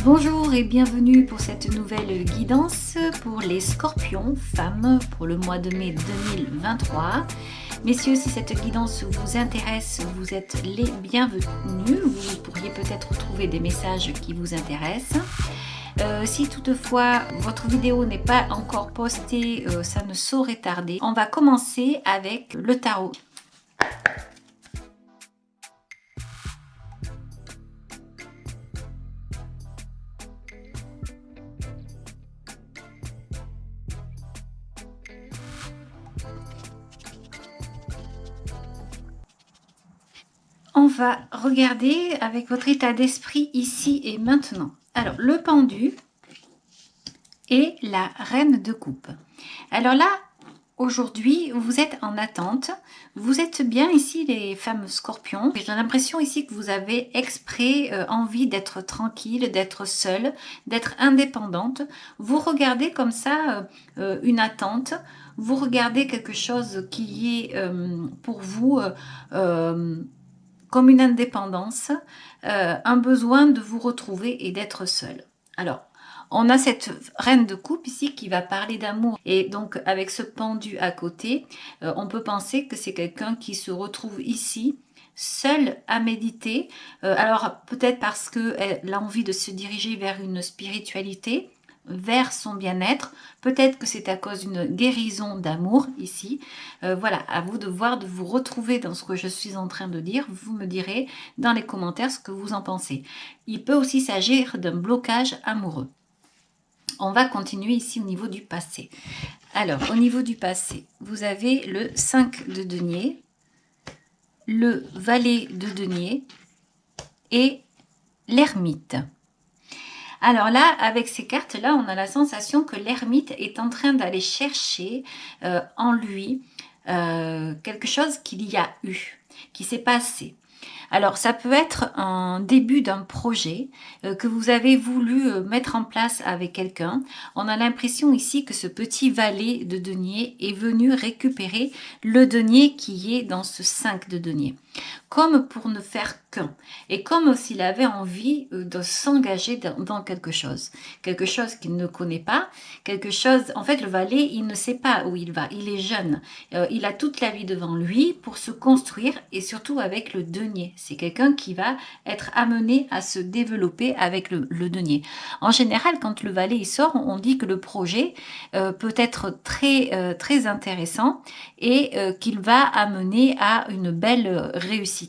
Bonjour et bienvenue pour cette nouvelle guidance pour les scorpions femmes pour le mois de mai 2023. Messieurs, si cette guidance vous intéresse, vous êtes les bienvenus. Vous pourriez peut-être trouver des messages qui vous intéressent. Si toutefois votre vidéo n'est pas encore postée, ça ne saurait tarder. On va commencer avec le tarot. On va regarder avec votre état d'esprit ici et maintenant. Alors, le pendu et la reine de coupe. Alors là, aujourd'hui, vous êtes en attente. Vous êtes bien ici, les femmes scorpions. J'ai l'impression ici que vous avez exprès envie d'être tranquille, d'être seule, d'être indépendante. Vous regardez comme ça une attente. Vous regardez quelque chose qui est pour vous comme une indépendance, un besoin de vous retrouver et d'être seul. Alors, on a cette reine de coupe ici qui va parler d'amour. Et donc, avec ce pendu à côté, on peut penser que c'est quelqu'un qui se retrouve ici, seul à méditer. Alors, peut-être parce qu'elle a envie de se diriger vers une spiritualité, vers son bien-être. Peut-être que c'est à cause d'une guérison d'amour ici. Voilà, à vous de voir, de vous retrouver dans ce que je suis en train de dire. Vous me direz dans les commentaires ce que vous en pensez. Il peut aussi s'agir d'un blocage amoureux. On va continuer ici au niveau du passé. Alors, au niveau du passé, vous avez le 5 de denier, le valet de denier et l'ermite. Alors là, avec ces cartes-là, on a la sensation que l'ermite est en train d'aller chercher en lui quelque chose qu'il y a eu, qui s'est passé. Alors, ça peut être un début d'un projet que vous avez voulu mettre en place avec quelqu'un. On a l'impression ici que ce petit valet de denier est venu récupérer le denier qui est dans ce 5 de denier. Comme pour ne faire qu'un. Et comme s'il avait envie de s'engager dans quelque chose qu'il ne connaît pas, quelque chose, en fait le valet, il ne sait pas où il va, il est jeune, il a toute la vie devant lui pour se construire et surtout avec le denier. C'est quelqu'un qui va être amené à se développer avec le denier. En général, quand le valet il sort, on dit que le projet peut être très intéressant et qu'il va amener à une belle réussite.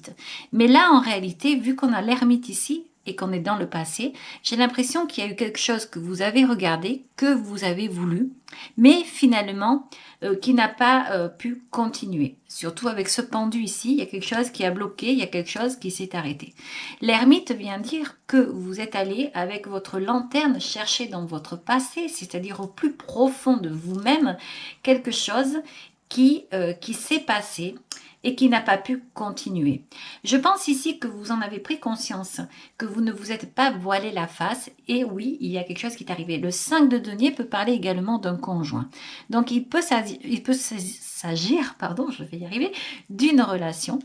Mais là, en réalité, vu qu'on a l'ermite ici et qu'on est dans le passé, j'ai l'impression qu'il y a eu quelque chose que vous avez regardé, que vous avez voulu, mais finalement, qui n'a pas pu continuer. Surtout avec ce pendu ici, il y a quelque chose qui a bloqué, il y a quelque chose qui s'est arrêté. L'ermite vient dire que vous êtes allé avec votre lanterne chercher dans votre passé, c'est-à-dire au plus profond de vous-même, quelque chose qui s'est passé et qui n'a pas pu continuer. Je pense ici que vous en avez pris conscience, que vous ne vous êtes pas voilé la face, et oui, il y a quelque chose qui est arrivé. Le 5 de denier peut parler également d'un conjoint. Donc il peut s'agir, pardon, je vais y arriver, d'une relation.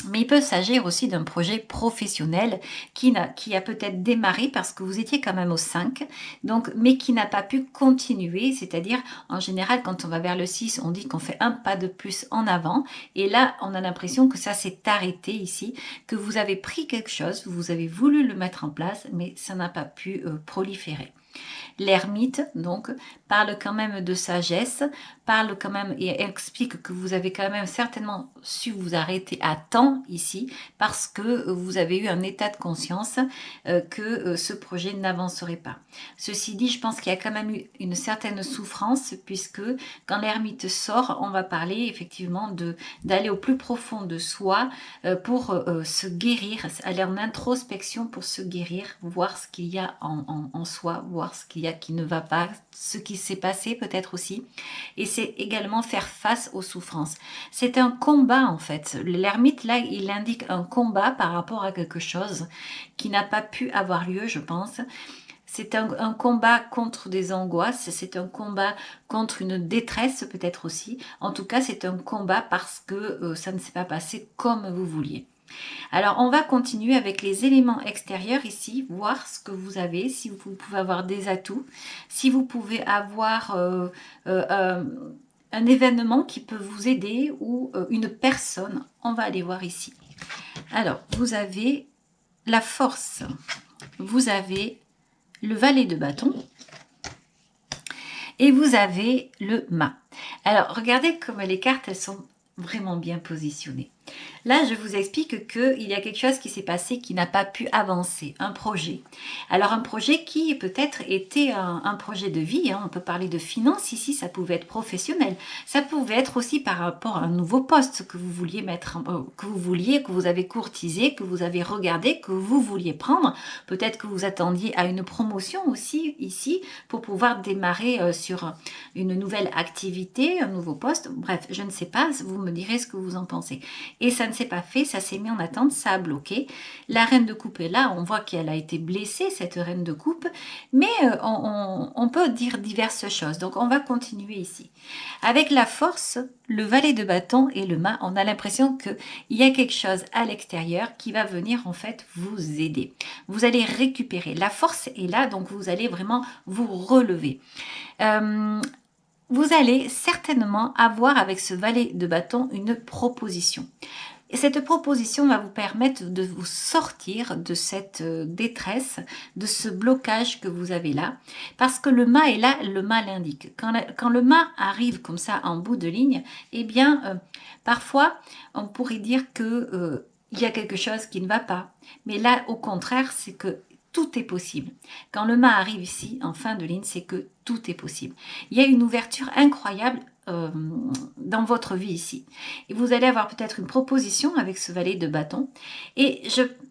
Mais il peut s'agir aussi d'un projet professionnel qui a peut-être démarré parce que vous étiez quand même au 5, donc, mais qui n'a pas pu continuer, c'est-à-dire en général quand on va vers le 6, on dit qu'on fait un pas de plus en avant, et là on a l'impression que ça s'est arrêté ici, que vous avez pris quelque chose, vous avez voulu le mettre en place, mais ça n'a pas pu proliférer. L'ermite, donc, parle quand même de sagesse, parle quand même et explique que vous avez quand même certainement su vous arrêter à temps ici parce que vous avez eu un état de conscience que ce projet n'avancerait pas. Ceci dit, je pense qu'il y a quand même eu une certaine souffrance puisque quand l'ermite sort, on va parler effectivement d'aller au plus profond de soi pour se guérir, aller en introspection pour se guérir, voir ce qu'il y a en soi, voir ce qu'il y a qui ne va pas, ce qui s'est passé peut-être aussi, et c'est également faire face aux souffrances. C'est un combat en fait. L'ermite là, il indique un combat par rapport à quelque chose qui n'a pas pu avoir lieu, je pense. C'est un combat contre des angoisses, c'est un combat contre une détresse peut-être aussi. En tout cas, c'est un combat parce que ça ne s'est pas passé comme vous vouliez. Alors, on va continuer avec les éléments extérieurs ici, voir ce que vous avez, si vous pouvez avoir des atouts, si vous pouvez avoir euh, euh, un événement qui peut vous aider ou une personne. On va aller voir ici. Alors, vous avez la force, vous avez le valet de bâton et vous avez le mât. Alors, regardez comme les cartes, elles sont vraiment bien positionnées. Là, je vous explique qu'il y a quelque chose qui s'est passé qui n'a pas pu avancer, un projet. Alors, un projet qui peut-être était un projet de vie, hein. On peut parler de finance ici, ça pouvait être professionnel. Ça pouvait être aussi par rapport à un nouveau poste que vous vouliez mettre, que vous avez courtisé, que vous avez regardé, que vous vouliez prendre. Peut-être que vous attendiez à une promotion aussi ici pour pouvoir démarrer sur une nouvelle activité, un nouveau poste. Bref, je ne sais pas, vous me direz ce que vous en pensez. Et ça ne s'est pas fait, ça s'est mis en attente, ça a bloqué. La reine de coupe est là, on voit qu'elle a été blessée, cette reine de coupe, mais on peut dire diverses choses. Donc on va continuer ici. Avec la force, le valet de bâton et le mât, on a l'impression qu'il y a quelque chose à l'extérieur qui va venir en fait vous aider. Vous allez récupérer. La force est là, donc vous allez vraiment vous relever. Vous allez certainement avoir avec ce valet de bâton une proposition. Et cette proposition va vous permettre de vous sortir de cette détresse, de ce blocage que vous avez là. Parce que le mât est là, le mât l'indique. Quand le mât arrive comme ça en bout de ligne, eh bien, parfois, on pourrait dire que il y a quelque chose qui ne va pas. Mais là, au contraire, c'est que tout est possible. Quand le mât arrive ici, en fin de ligne, c'est que tout est possible. Il y a une ouverture incroyable dans votre vie ici. Et vous allez avoir peut-être une proposition avec ce valet de bâton. Et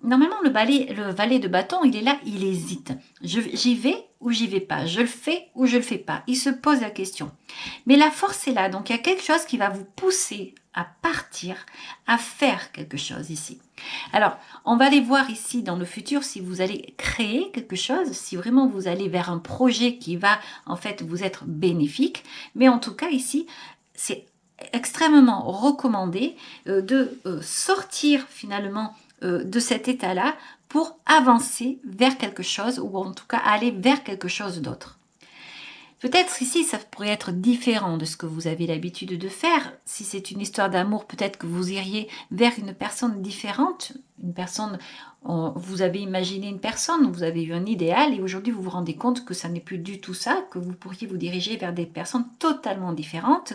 normalement, le valet de bâton, il est là, il hésite. J'y vais ou j'y vais pas. Je le fais ou je le fais pas. Il se pose la question. Mais la force est là. Donc, il y a quelque chose qui va vous pousser à partir, à faire quelque chose ici. Alors, on va aller voir ici dans le futur si vous allez créer quelque chose, si vraiment vous allez vers un projet qui va en fait vous être bénéfique. Mais en tout cas ici, c'est extrêmement recommandé de sortir finalement de cet état-là pour avancer vers quelque chose ou en tout cas aller vers quelque chose d'autre. Peut-être ici, ça pourrait être différent de ce que vous avez l'habitude de faire. Si c'est une histoire d'amour, peut-être que vous iriez vers une personne différente. Une personne, vous avez imaginé une personne, vous avez eu un idéal et aujourd'hui vous vous rendez compte que ça n'est plus du tout ça, que vous pourriez vous diriger vers des personnes totalement différentes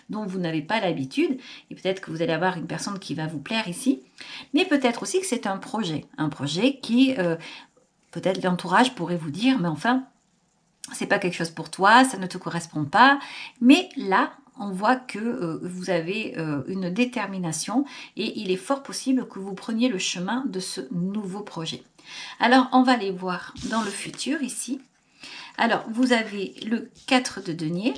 dont vous n'avez pas l'habitude. Et peut-être que vous allez avoir une personne qui va vous plaire ici. Mais peut-être aussi que c'est un projet qui, peut-être l'entourage pourrait vous dire, mais enfin, c'est pas quelque chose pour toi, ça ne te correspond pas. Mais là, on voit que vous avez une détermination et il est fort possible que vous preniez le chemin de ce nouveau projet. Alors, on va aller voir dans le futur ici. Alors, vous avez le 4 de denier,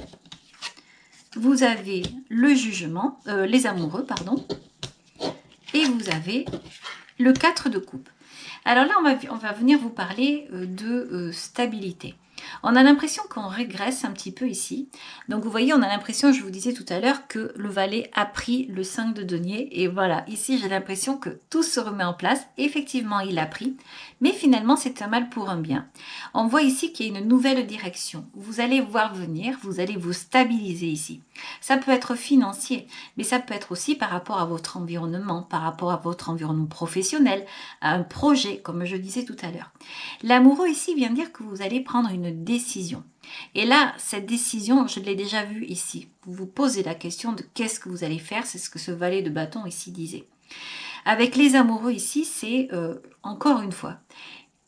vous avez le jugement, les amoureux, pardon, et vous avez le 4 de coupe. Alors là, on va venir vous parler de stabilité. On a l'impression qu'on régresse un petit peu ici. Donc vous voyez, on a l'impression, je vous disais tout à l'heure, que le valet a pris le 5 de denier. Et voilà, ici j'ai l'impression que tout se remet en place. Effectivement, il a pris. Mais finalement, c'est un mal pour un bien. On voit ici qu'il y a une nouvelle direction. Vous allez voir venir, vous allez vous stabiliser ici. Ça peut être financier, mais ça peut être aussi par rapport à votre environnement, par rapport à votre environnement professionnel, à un projet, comme je disais tout à l'heure. L'amoureux ici vient dire que vous allez prendre une décision. Et là, cette décision, je l'ai déjà vue ici. Vous vous posez la question de qu'est-ce que vous allez faire, c'est ce que ce valet de bâton ici disait. Avec les amoureux ici, c'est encore une fois,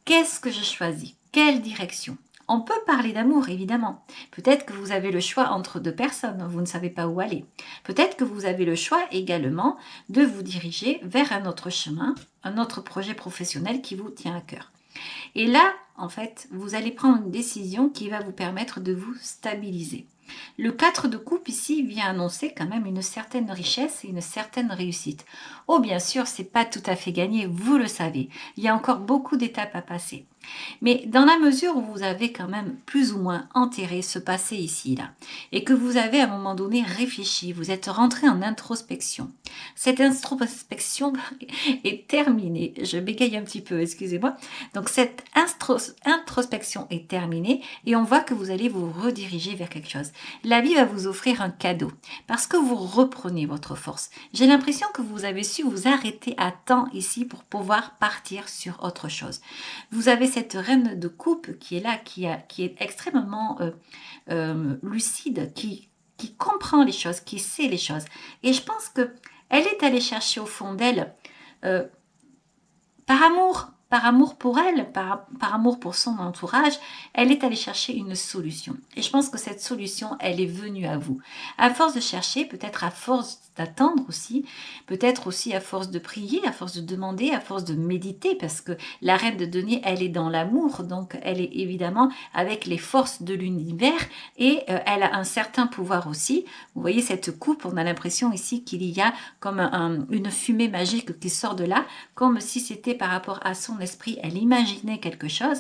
qu'est-ce que je choisis? Quelle direction? On peut parler d'amour, évidemment. Peut-être que vous avez le choix entre deux personnes, vous ne savez pas où aller. Peut-être que vous avez le choix également de vous diriger vers un autre chemin, un autre projet professionnel qui vous tient à cœur. Et là, en fait, vous allez prendre une décision qui va vous permettre de vous stabiliser. Le 4 de coupe ici vient annoncer quand même une certaine richesse et une certaine réussite. Oh bien sûr, c'est pas tout à fait gagné, vous le savez. Il y a encore beaucoup d'étapes à passer. Mais dans la mesure où vous avez quand même plus ou moins enterré ce passé ici, là, et que vous avez à un moment donné réfléchi, vous êtes rentré en introspection. Cette introspection est terminée. Je bégaye un petit peu, excusez-moi. Donc cette introspection est terminée et on voit que vous allez vous rediriger vers quelque chose. La vie va vous offrir un cadeau parce que vous reprenez votre force. J'ai l'impression que vous avez su vous arrêter à temps ici pour pouvoir partir sur autre chose. Vous avez cette reine de coupe qui est là, qui est extrêmement lucide, qui comprend les choses, qui sait les choses. Et je pense que elle est allée chercher au fond d'elle, euh, par amour pour elle, par amour pour son entourage, elle est allée chercher une solution. Et je pense que cette solution, elle est venue à vous. À force de chercher, peut-être à force d'attendre aussi, peut-être aussi à force de prier, à force de demander, à force de méditer, parce que la reine de denier, elle est dans l'amour, donc elle est évidemment avec les forces de l'univers et elle a un certain pouvoir aussi. Vous voyez cette coupe, on a l'impression ici qu'il y a comme une fumée magique qui sort de là, comme si c'était par rapport à son esprit, elle imaginait quelque chose.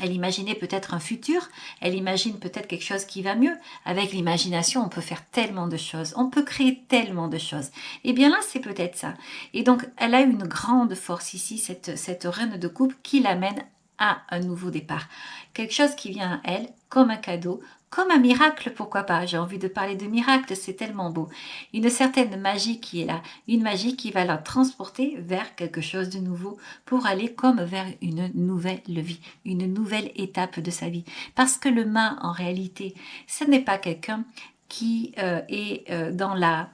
Elle imaginait peut-être un futur, elle imagine peut-être quelque chose qui va mieux. Avec l'imagination, on peut faire tellement de choses, on peut créer tellement de choses. Et bien là, c'est peut-être ça. Et donc, elle a une grande force ici, cette reine de coupe, qui l'amène à un nouveau départ. Quelque chose qui vient à elle comme un cadeau, comme un miracle, pourquoi pas. J'ai envie de parler de miracle, c'est tellement beau. Une certaine magie qui est là, une magie qui va la transporter vers quelque chose de nouveau pour aller comme vers une nouvelle vie, une nouvelle étape de sa vie. Parce que le main, en réalité, ce n'est pas quelqu'un qui est dans la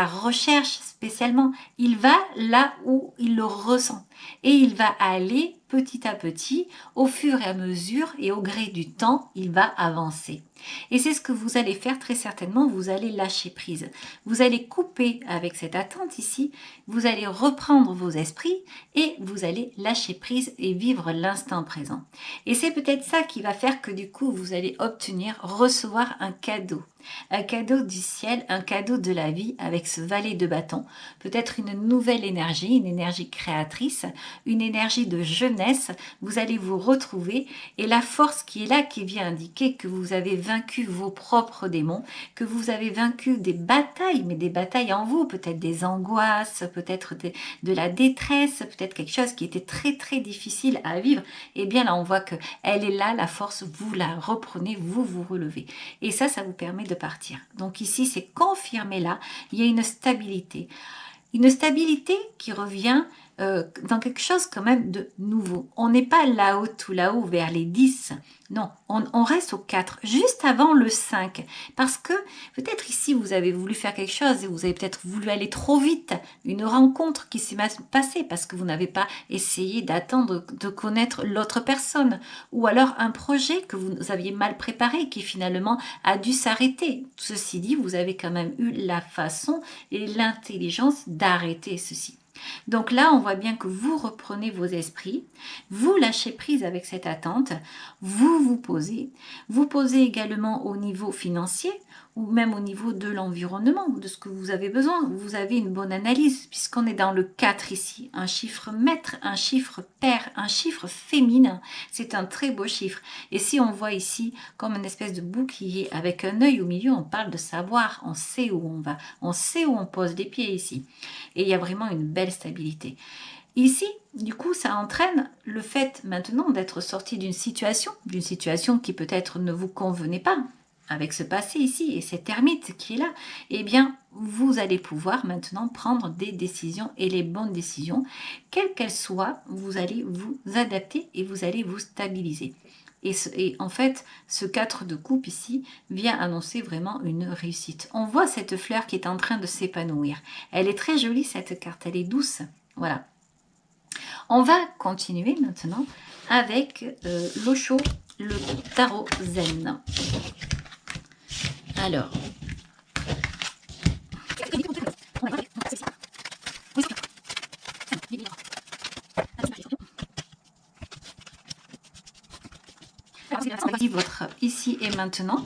recherche spécialement. Il va là où il le ressent. Et il va aller petit à petit, au fur et à mesure et au gré du temps, il va avancer. Et c'est ce que vous allez faire très certainement, vous allez lâcher prise. Vous allez couper avec cette attente ici, vous allez reprendre vos esprits et vous allez lâcher prise et vivre l'instant présent. Et c'est peut-être ça qui va faire que du coup, vous allez obtenir, recevoir un cadeau du ciel, un cadeau de la vie avec ce valet de bâton. Peut-être une nouvelle énergie, une énergie créatrice, une énergie de jeunesse. Vous allez vous retrouver et la force qui est là, qui vient indiquer que vous avez vaincu vos propres démons, que vous avez vaincu des batailles, mais des batailles en vous, peut-être des angoisses, peut-être de la détresse, peut-être quelque chose qui était très très difficile à vivre. Et bien là, on voit que elle est là, la force, vous la reprenez, vous vous relevez. Et ça vous permet de partir. Donc ici, c'est confirmé là, il y a une stabilité. Une stabilité qui revient dans quelque chose quand même de nouveau. On n'est pas là-haut, tout là-haut, vers les 10. Non, on reste au 4, juste avant le 5. Parce que peut-être ici, vous avez voulu faire quelque chose et vous avez peut-être voulu aller trop vite. Une rencontre qui s'est passée parce que vous n'avez pas essayé d'attendre de connaître l'autre personne. Ou alors un projet que vous aviez mal préparé qui finalement a dû s'arrêter. Ceci dit, vous avez quand même eu la façon et l'intelligence d'arrêter ceci. Donc là, on voit bien que vous reprenez vos esprits, vous lâchez prise avec cette attente, vous posez également au niveau financier ou même au niveau de l'environnement, de ce que vous avez besoin. Vous avez une bonne analyse puisqu'on est dans le 4 ici, un chiffre maître, un chiffre pair, un chiffre féminin. C'est un très beau chiffre. Et si on voit ici comme une espèce de bouclier avec un œil au milieu, on parle de savoir, on sait où on va, on sait où on pose les pieds ici. Et il y a vraiment une belle stabilité. Ici, du coup, ça entraîne le fait maintenant d'être sorti d'une situation qui peut-être ne vous convenait pas, avec ce passé ici et cette ermite qui est là, eh bien, vous allez pouvoir maintenant prendre des décisions et les bonnes décisions, quelles qu'elles soient, vous allez vous adapter et vous allez vous stabiliser. Et en fait, ce 4 de coupe ici vient annoncer vraiment une réussite. On voit cette fleur qui est en train de s'épanouir. Elle est très jolie cette carte, elle est douce. Voilà. On va continuer maintenant avec l'Osho, le tarot zen. Alors, votre ici et maintenant.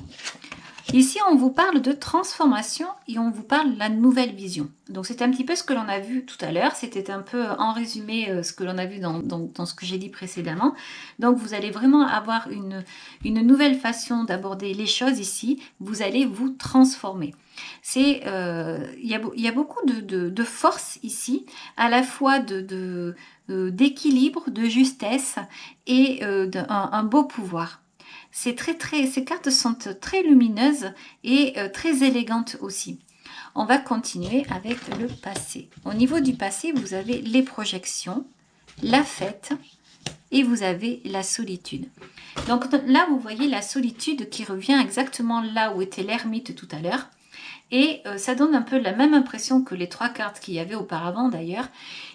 Ici, on vous parle de transformation et on vous parle de la nouvelle vision. Donc, c'est un petit peu ce que l'on a vu tout à l'heure. C'était un peu en résumé ce que l'on a vu dans ce que j'ai dit précédemment. Donc, vous allez vraiment avoir une nouvelle façon d'aborder les choses ici. Vous allez vous transformer. Il y a beaucoup de force ici, à la fois d'équilibre, de justesse et un beau pouvoir. Ces cartes sont très lumineuses et très élégantes aussi. On va continuer avec le passé. Au niveau du passé, vous avez les projections, la fête et vous avez la solitude. Donc là, vous voyez la solitude qui revient exactement là où était l'ermite tout à l'heure. Et ça donne un peu la même impression que les 3 cartes qu'il y avait auparavant d'ailleurs.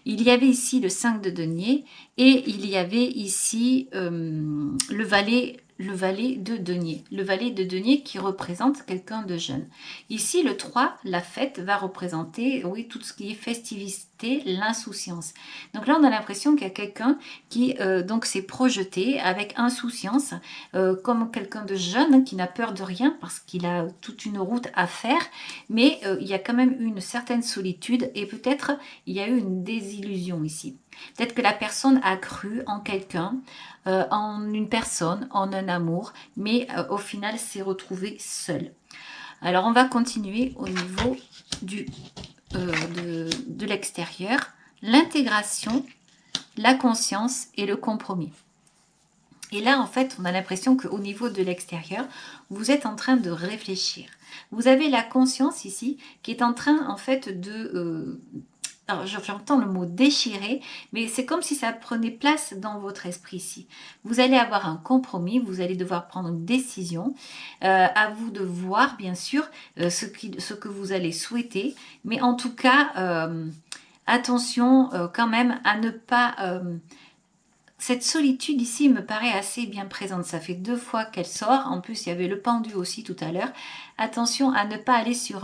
Il y avait ici le 5 de denier et il y avait ici le valet de denier. Le valet de denier qui représente quelqu'un de jeune. Ici, le 3, la fête, va représenter, oui, tout ce qui est festivité, l'insouciance. Donc là, on a l'impression qu'il y a quelqu'un qui donc s'est projeté avec insouciance, comme quelqu'un de jeune qui n'a peur de rien parce qu'il a toute une route à faire, mais il y a quand même une certaine solitude et peut-être il y a eu une désillusion ici. Peut-être que la personne a cru en quelqu'un, en une personne, en un amour, mais au final s'est retrouvée seule. Alors on va continuer au niveau de l'extérieur, l'intégration, la conscience et le compromis. Et là, en fait, on a l'impression qu'au niveau de l'extérieur, vous êtes en train de réfléchir. Vous avez la conscience ici qui est en train, en fait, alors, j'entends le mot déchirer, mais c'est comme si ça prenait place dans votre esprit ici. Vous allez avoir un compromis, vous allez devoir prendre une décision. À vous de voir, bien sûr, ce que vous allez souhaiter. Mais en tout cas, attention quand même à ne pas... cette solitude ici me paraît assez bien présente. Ça fait 2 fois qu'elle sort. En plus, il y avait le pendu aussi tout à l'heure. Attention à ne pas aller sur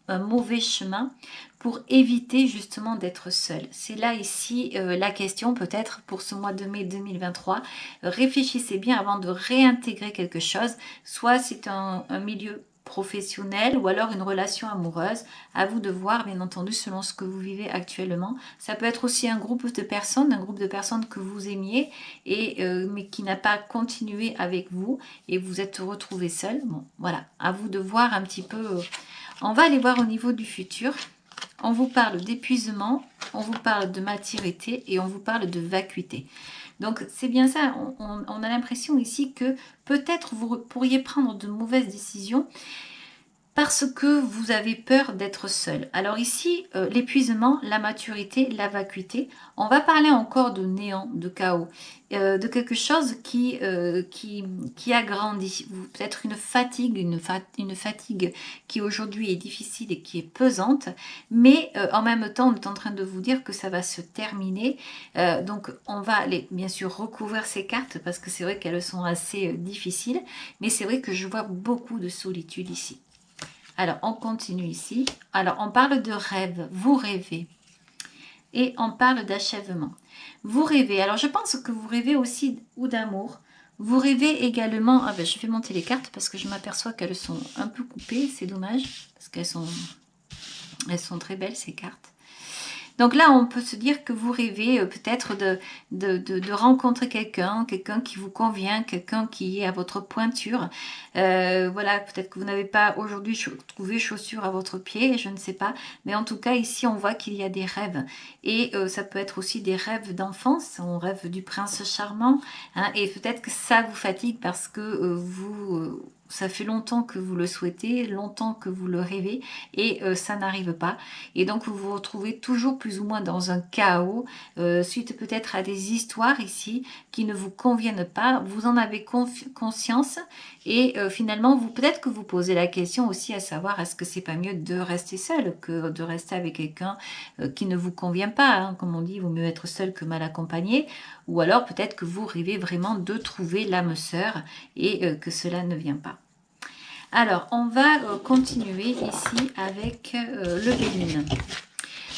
un mauvais chemin pour éviter justement d'être seul. C'est là ici la question peut-être pour ce mois de mai 2023. Réfléchissez bien avant de réintégrer quelque chose. Soit c'est un milieu professionnel ou alors une relation amoureuse. À vous de voir, bien entendu, selon ce que vous vivez actuellement. Ça peut être aussi un groupe de personnes que vous aimiez et mais qui n'a pas continué avec vous et vous êtes retrouvé seul. Bon, voilà, à vous de voir un petit peu. On va aller voir au niveau du futur. On vous parle d'épuisement, on vous parle de maturité et on vous parle de vacuité. Donc c'est bien ça, on a l'impression ici que peut-être vous pourriez prendre de mauvaises décisions parce que vous avez peur d'être seul. Alors ici, l'épuisement, la maturité, la vacuité, on va parler encore de néant, de chaos, de quelque chose qui agrandit. Peut-être une fatigue, une fatigue qui aujourd'hui est difficile et qui est pesante, mais en même temps, on est en train de vous dire que ça va se terminer. Donc on va aller bien sûr recouvrir ces cartes parce que c'est vrai qu'elles sont assez difficiles, mais c'est vrai que je vois beaucoup de solitude ici. Alors, on continue ici. Alors, on parle de rêve. Vous rêvez. Et on parle d'achèvement. Vous rêvez. Alors, je pense que vous rêvez aussi ou d'amour. Vous rêvez également... Ah ben, je vais monter les cartes parce que je m'aperçois qu'elles sont un peu coupées. C'est dommage parce qu'elles sont très belles, ces cartes. Donc là, on peut se dire que vous rêvez peut-être de rencontrer quelqu'un qui vous convient, quelqu'un qui est à votre pointure. Voilà, peut-être que vous n'avez pas aujourd'hui trouvé chaussures à votre pied, je ne sais pas. Mais en tout cas, ici, on voit qu'il y a des rêves. Et ça peut être aussi des rêves d'enfance. On rêve du prince charmant. Hein, et peut-être que ça vous fatigue parce que ça fait longtemps que vous le souhaitez, longtemps que vous le rêvez et ça n'arrive pas. Et donc vous vous retrouvez toujours plus ou moins dans un chaos, suite peut-être à des histoires ici qui ne vous conviennent pas. Vous en avez conscience et finalement, peut-être que vous posez la question aussi à savoir est-ce que c'est pas mieux de rester seul que de rester avec quelqu'un qui ne vous convient pas. Hein. Comme on dit, il vaut mieux être seul que mal accompagné. Ou alors peut-être que vous rêvez vraiment de trouver l'âme sœur et que cela ne vient pas. Alors, on va continuer ici avec le Béline.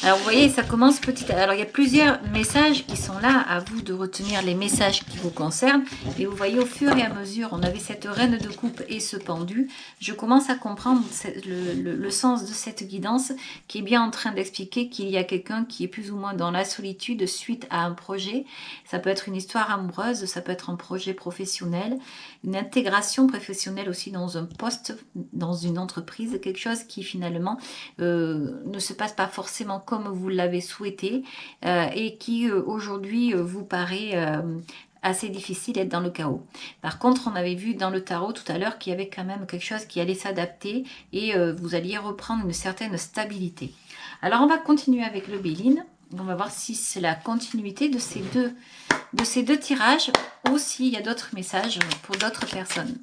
Alors vous voyez, ça commence petit à... Alors il y a plusieurs messages qui sont là, à vous de retenir les messages qui vous concernent. Et vous voyez, au fur et à mesure, on avait cette reine de coupe et ce pendu. Je commence à comprendre le sens de cette guidance qui est bien en train d'expliquer qu'il y a quelqu'un qui est plus ou moins dans la solitude suite à un projet. Ça peut être une histoire amoureuse, ça peut être un projet professionnel, une intégration professionnelle aussi dans un poste, dans une entreprise, quelque chose qui finalement ne se passe pas forcément comme vous l'avez souhaité et qui aujourd'hui vous paraît assez difficile d'être dans le chaos. Par contre, on avait vu dans le tarot tout à l'heure qu'il y avait quand même quelque chose qui allait s'adapter et vous alliez reprendre une certaine stabilité. Alors, on va continuer avec le Béline. On va voir si c'est la continuité de ces deux tirages ou s'il y a d'autres messages pour d'autres personnes.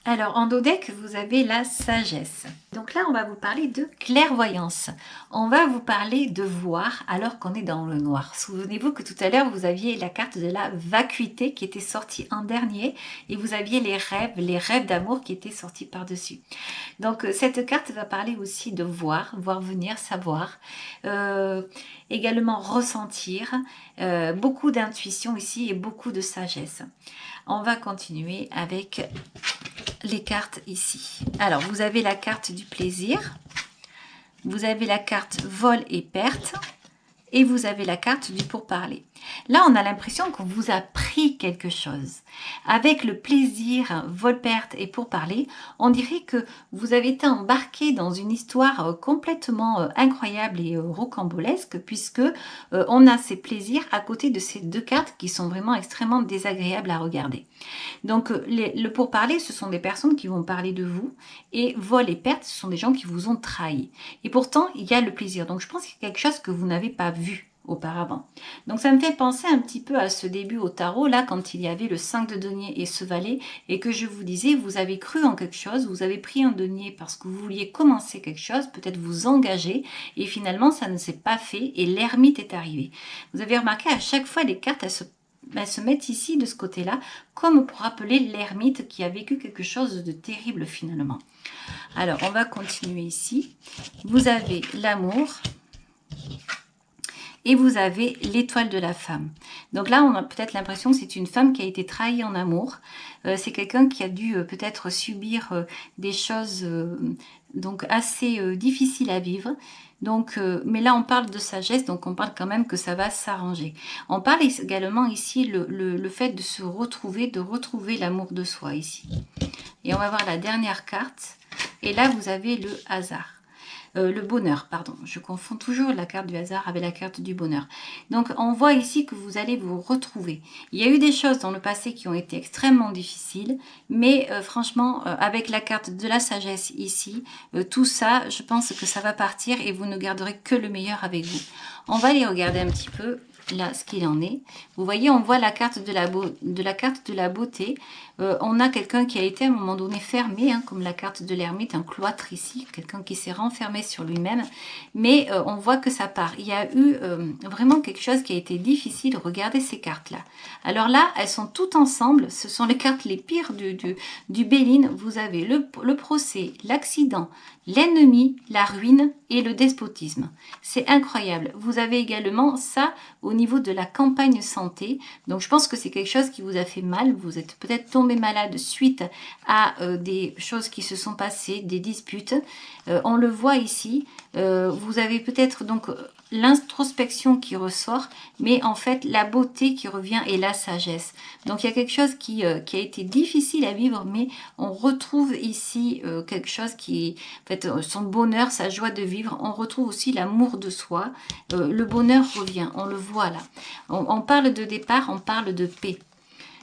Alors, en dos deck, vous avez la sagesse. Donc là, on va vous parler de clairvoyance. On va vous parler de voir alors qu'on est dans le noir. Souvenez-vous que tout à l'heure, vous aviez la carte de la vacuité qui était sortie en dernier et vous aviez les rêves d'amour qui étaient sortis par-dessus. Donc, cette carte va parler aussi de voir venir, savoir, également ressentir, beaucoup d'intuition ici et beaucoup de sagesse. On va continuer avec les cartes ici. Alors, vous avez la carte du plaisir, vous avez la carte vol et perte, et vous avez la carte du pourparler. Là, on a l'impression qu'on vous a pris quelque chose. Avec le plaisir, vol, perte et pourparler, on dirait que vous avez été embarqué dans une histoire complètement incroyable et rocambolesque, puisque on a ces plaisirs à côté de ces deux cartes qui sont vraiment extrêmement désagréables à regarder. Donc, le pourparler, ce sont des personnes qui vont parler de vous, et vol et perte, ce sont des gens qui vous ont trahi. Et pourtant, il y a le plaisir. Donc, je pense qu'il y a quelque chose que vous n'avez pas vu auparavant. Donc ça me fait penser un petit peu à ce début au tarot, là, quand il y avait le 5 de denier et ce valet, et que je vous disais, vous avez cru en quelque chose, vous avez pris un denier parce que vous vouliez commencer quelque chose, peut-être vous engager, et finalement ça ne s'est pas fait, et l'ermite est arrivé. Vous avez remarqué, à chaque fois, les cartes, elles se mettent ici, de ce côté-là, comme pour rappeler l'ermite qui a vécu quelque chose de terrible finalement. Alors, on va continuer ici. Vous avez l'amour, et vous avez l'étoile de la femme. Donc là, on a peut-être l'impression que c'est une femme qui a été trahie en amour. C'est quelqu'un qui a dû peut-être subir des choses donc assez difficiles à vivre. Donc, mais là, on parle de sagesse, donc on parle quand même que ça va s'arranger. On parle également ici le fait de se retrouver, de retrouver l'amour de soi ici. Et on va voir la dernière carte. Et là, vous avez le hasard. Le bonheur, pardon. Je confonds toujours la carte du hasard avec la carte du bonheur. Donc, on voit ici que vous allez vous retrouver. Il y a eu des choses dans le passé qui ont été extrêmement difficiles, mais franchement, avec la carte de la sagesse ici, tout ça, je pense que ça va partir et vous ne garderez que le meilleur avec vous. On va aller regarder un petit peu là ce qu'il en est. Vous voyez, on voit la carte de la beauté. On a quelqu'un qui a été à un moment donné fermé, hein, comme la carte de l'ermite, un cloître ici, quelqu'un qui s'est renfermé sur lui-même, mais on voit que ça part. Il y a eu vraiment quelque chose qui a été difficile. Regardez ces cartes-là. Alors là, elles sont toutes ensemble. Ce sont les cartes les pires du Béline. Vous avez le procès, l'accident, l'ennemi, la ruine et le despotisme. C'est incroyable. Vous avez également ça au niveau de la campagne santé. Donc je pense que c'est quelque chose qui vous a fait mal. Vous êtes peut-être tombé malade suite à des choses qui se sont passées, des disputes. On le voit ici. Vous avez peut-être donc l'introspection qui ressort, mais en fait la beauté qui revient et la sagesse. Donc il y a quelque chose qui a été difficile à vivre, mais on retrouve ici quelque chose qui, en fait, son bonheur, sa joie de vivre. On retrouve aussi l'amour de soi. Le bonheur revient, on le voit là. On parle de départ, on parle de paix.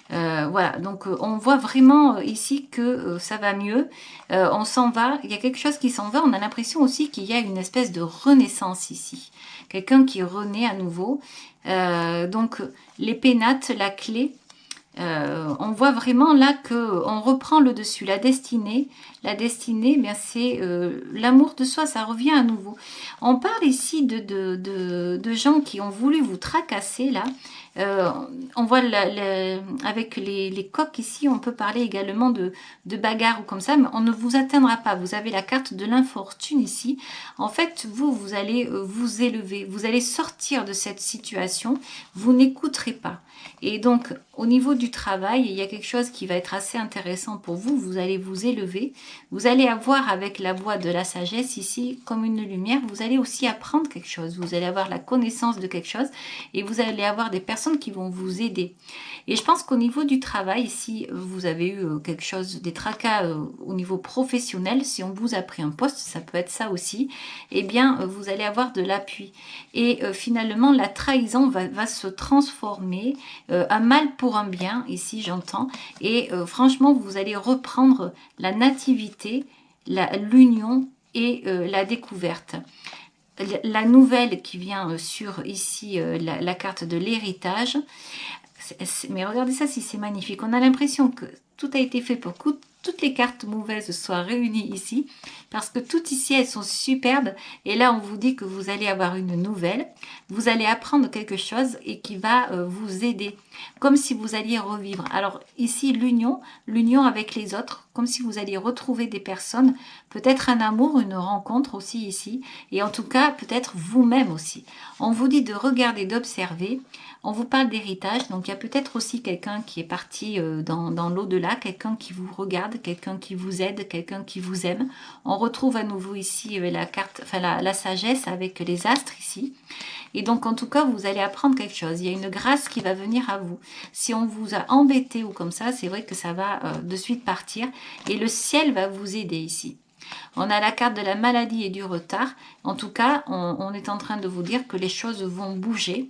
Voilà, donc on voit vraiment ici que ça va mieux, on s'en va, il y a quelque chose qui s'en va, on a l'impression aussi qu'il y a une espèce de renaissance ici, quelqu'un qui renaît à nouveau, donc les pénates, la clé, On voit vraiment là qu'on reprend le dessus. La destinée, bien c'est l'amour de soi, ça revient à nouveau. On parle ici de gens qui ont voulu vous tracasser là. Euh, on voit avec les coques ici, on peut parler également de bagarre ou comme ça, mais on ne vous atteindra pas. Vous avez la carte de l'infortune ici. En fait, vous allez vous élever, vous allez sortir de cette situation, vous n'écouterez pas. Et donc, au niveau du travail, il y a quelque chose qui va être assez intéressant pour vous. Vous allez vous élever. Vous allez avoir avec la voie de la sagesse ici, comme une lumière, vous allez aussi apprendre quelque chose. Vous allez avoir la connaissance de quelque chose et vous allez avoir des personnes qui vont vous aider. Et je pense qu'au niveau du travail, ici, vous avez eu quelque chose, des tracas au niveau professionnel. Si on vous a pris un poste, ça peut être ça aussi. Eh bien, vous allez avoir de l'appui. Et finalement, la trahison va se transformer un mal pour un bien, ici j'entends, et franchement vous allez reprendre la nativité, l'union et la découverte. La nouvelle qui vient sur ici la carte de l'héritage, mais regardez ça si c'est magnifique, on a l'impression que tout a été fait pour que toutes les cartes mauvaises soient réunies ici, parce que toutes ici elles sont superbes, et là on vous dit que vous allez avoir une nouvelle, vous allez apprendre quelque chose et qui va vous aider, comme si vous alliez revivre. Alors ici l'union avec les autres, comme si vous alliez retrouver des personnes, peut-être un amour, une rencontre aussi ici, et en tout cas peut-être vous-même aussi. On vous dit de regarder, d'observer. On vous parle d'héritage, donc il y a peut-être aussi quelqu'un qui est parti dans l'au-delà, quelqu'un qui vous regarde, quelqu'un qui vous aide, quelqu'un qui vous aime. On retrouve à nouveau ici la carte, enfin la sagesse avec les astres ici. Et donc en tout cas, vous allez apprendre quelque chose. Il y a une grâce qui va venir à vous. Si on vous a embêté ou comme ça, c'est vrai que ça va de suite partir. Et le ciel va vous aider ici. On a la carte de la maladie et du retard. En tout cas, on est en train de vous dire que les choses vont bouger.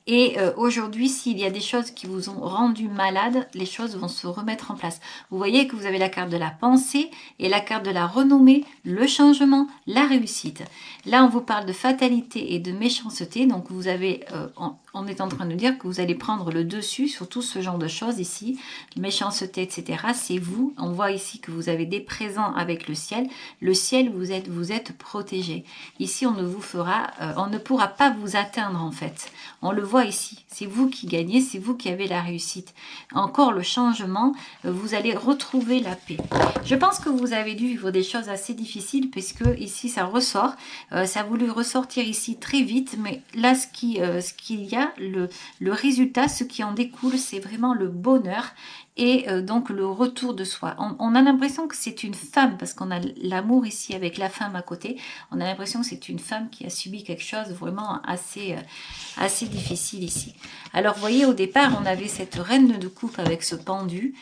Et aujourd'hui, s'il y a des choses qui vous ont rendu malade, les choses vont se remettre en place. Vous voyez que vous avez la carte de la pensée et la carte de la renommée, le changement, la réussite. Là, on vous parle de fatalité et de méchanceté. Donc, vous avez, on est en train de dire que vous allez prendre le dessus sur tout ce genre de choses ici. Méchanceté, etc. C'est vous. On voit ici que vous avez des présents avec le ciel. Le ciel, vous êtes protégé. Ici, on ne pourra pas vous atteindre en fait. On le voit ici, c'est vous qui gagnez, c'est vous qui avez la réussite. Encore le changement, vous allez retrouver la paix. Je pense que vous avez dû vivre des choses assez difficiles puisque ici ça ressort. Ça a voulu ressortir ici très vite, mais là ce qu'il y a, le résultat, ce qui en découle, c'est vraiment le bonheur. Et donc le retour de soi. On a l'impression que c'est une femme, parce qu'on a l'amour ici avec la femme à côté, on a l'impression que c'est une femme qui a subi quelque chose vraiment assez difficile ici. Alors vous voyez, au départ, on avait cette reine de coupe avec ce pendu,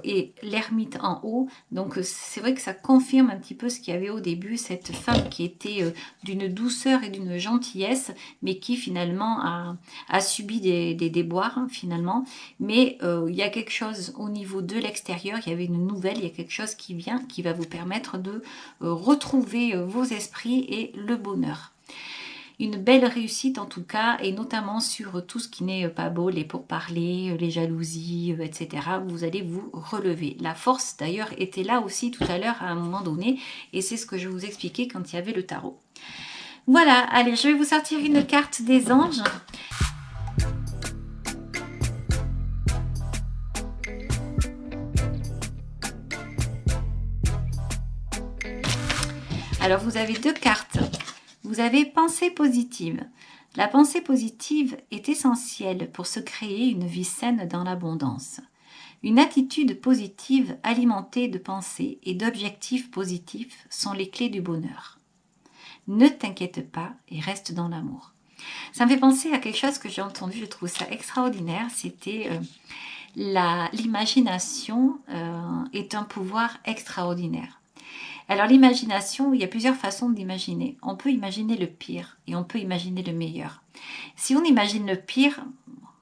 et l'ermite en haut, donc c'est vrai que ça confirme un petit peu ce qu'il y avait au début, cette femme qui était d'une douceur et d'une gentillesse, mais qui finalement a subi des déboires, hein, finalement, mais il y a quelque chose au niveau de l'extérieur, il y avait une nouvelle, il y a quelque chose qui vient, qui va vous permettre de retrouver vos esprits et le bonheur. Une belle réussite en tout cas, et notamment sur tout ce qui n'est pas beau, les pourparlers, les jalousies, etc. Vous allez vous relever. La force d'ailleurs était là aussi tout à l'heure à un moment donné, et c'est ce que je vous expliquais quand il y avait le tarot. Voilà, allez, je vais vous sortir une carte des anges. Alors vous avez deux cartes. Vous avez pensée positive. La pensée positive est essentielle pour se créer une vie saine dans l'abondance. Une attitude positive alimentée de pensées et d'objectifs positifs sont les clés du bonheur. Ne t'inquiète pas et reste dans l'amour. Ça me fait penser à quelque chose que j'ai entendu, je trouve ça extraordinaire, c'était l'imagination est un pouvoir extraordinaire. Alors l'imagination, il y a plusieurs façons d'imaginer. On peut imaginer le pire et on peut imaginer le meilleur. Si on imagine le pire,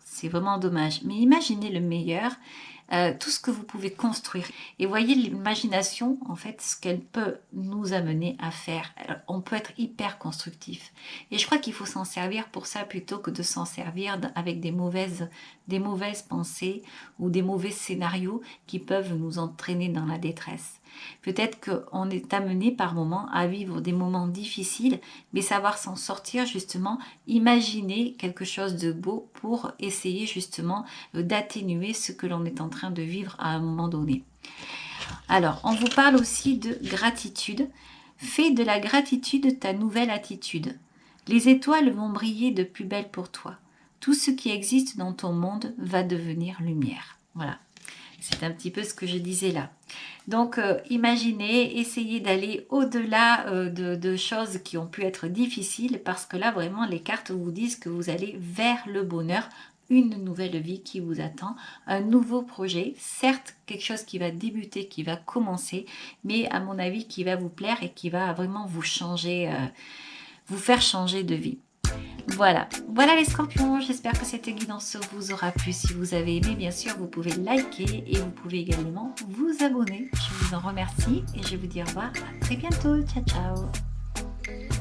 c'est vraiment dommage. Mais imaginez le meilleur. tout ce que vous pouvez construire. Et voyez l'imagination, en fait, ce qu'elle peut nous amener à faire. On peut être hyper constructif. Et je crois qu'il faut s'en servir pour ça plutôt que de s'en servir avec des mauvaises pensées ou des mauvais scénarios qui peuvent nous entraîner dans la détresse. Peut-être qu'on est amené par moments à vivre des moments difficiles, mais savoir s'en sortir justement, imaginer quelque chose de beau pour essayer justement d'atténuer ce que l'on est en train de vivre à un moment donné. Alors, on vous parle aussi de gratitude. Fais de la gratitude ta nouvelle attitude. Les étoiles vont briller de plus belle pour toi. Tout ce qui existe dans ton monde va devenir lumière. Voilà. C'est un petit peu ce que je disais là. Donc, imaginez, essayez d'aller au-delà de choses qui ont pu être difficiles parce que là, vraiment, les cartes vous disent que vous allez vers le bonheur, une nouvelle vie qui vous attend, un nouveau projet, certes, quelque chose qui va débuter, qui va commencer, mais à mon avis, qui va vous plaire et qui va vraiment vous changer, vous faire changer de vie. Voilà les scorpions, j'espère que cette guidance vous aura plu. Si vous avez aimé, bien sûr, vous pouvez liker et vous pouvez également vous abonner. Je vous en remercie et je vous dis au revoir, à très bientôt, ciao ciao.